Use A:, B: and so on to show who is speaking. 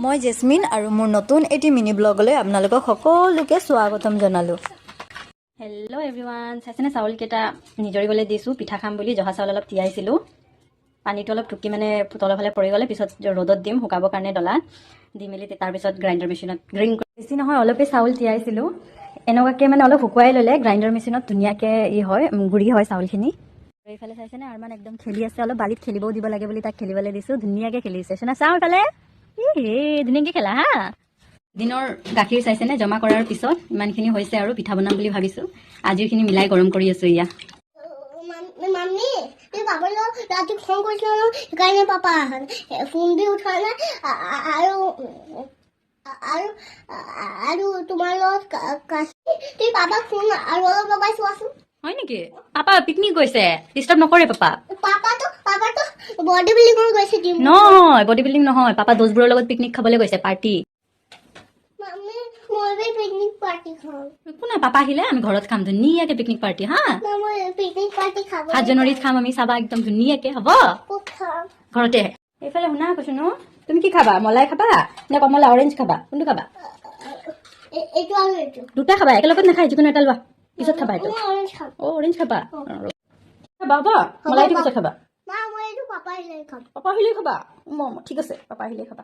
A: মই জেসমিন আৰু মোৰ নতুন এটি মিনি ব্লগলৈ আপোনালোকক সকলোকে স্বাগতম জনালো। হেল্ল' এভৰিৱান, চাইছেনে চাউল কেইটা নিজৰিবলৈ দিছোঁ পিঠা খাম বুলি। জহা চাউল অলপ তিয়াইছিলোঁ, পানীটো অলপ টুকি মানে তলৰ ফালে পৰি গ'লে পিছত ৰ'দত দিম শুকাবৰ কাৰণে ডলাত দি মেলি তাৰপিছত গ্ৰাইণ্ডাৰ মেচিনত গ্ৰাইণ্ড কৰি বেছি নহয় অলপেই চাউল তিয়াইছিলোঁ। এনেকুৱাকৈ মানে অলপ শুকুৱাই ল'লে গ্ৰাইণ্ডাৰ মেচিনত ধুনীয়াকৈ হয় গুড়ি হয় চাউলখিনি। এইফালে চাইছেনে আৰু মানে একদম খেলি আছে, অলপ বালিত খেলিবও দিব লাগে বুলি তাক খেলিবলৈ দিছোঁ। ধুনীয়াকৈ খেলিছে না চাওঁ ফালে ধুনীয়াকৈ খেলা হা। দিনৰ গাখীৰ চাইছেনে জমা কৰাৰ পিছত ইমানখিনি হৈছে আৰু পিঠা বনাম বুলি ভাবিছোঁ। আজিৰখিনি মিলাই গৰম কৰি আছোঁ। ইয়া
B: মাম্মি তুমি পাপাৰ লগত ৰাতি খং কৰিছিলা ন, সেইকাৰণে পাপা ফোন দি উঠোৱা নাই আৰু তোমাৰ লগত তুমি পাপাক ফোন আৰু অলপ লগাই চোৱাচোন।
A: হয় নেকি? পাপা পিকনিক গৈছে, ডিষ্টাৰ্ব নকৰে পাপা।
B: পাপাটো বডি বিল্ডিঙত গৈছে।
A: নহয় বডি বিল্ডিং নহয়, পাপা দোষবোৰৰ লগত পিকনিক খাবলৈ গৈছে, পাৰ্টি।
B: মাম্মি মই পিকনিক পাৰ্টি খাম।
A: একো নাই, পাপা আহিলে আমি ঘৰত খাম ধুনীয়াকে পিকনিক পাৰ্টি হা।
B: মই পিকনিক পাৰ্টি খাব
A: 7 জানুৱাৰীত খাম আমি, চাবা একদম ধুনীয়াকে হ'ব ঘৰতে। এইফালে শুনা কৈছো ন, তুমি কি খাবা? মলাই খাবা নে কমলা অৰেঞ্জ খাবা? কোনটো খাবা?
B: এইটো আৰু এইটো
A: দুটা খাবা, একেলগত নাখায়, যিকোনো এটা লোৱা, পিছত খাবা। এইটো
B: অৰেঞ্জ খাম।
A: অৰেঞ্জ খাবা? খাবা হ'ব, মলাইটো পিছত খাবা।
B: মা মই এইটো পাপা আহিলে খাম।
A: পাপা আহিলে খাবা? ঠিক আছে, পাপা আহিলে খাবা।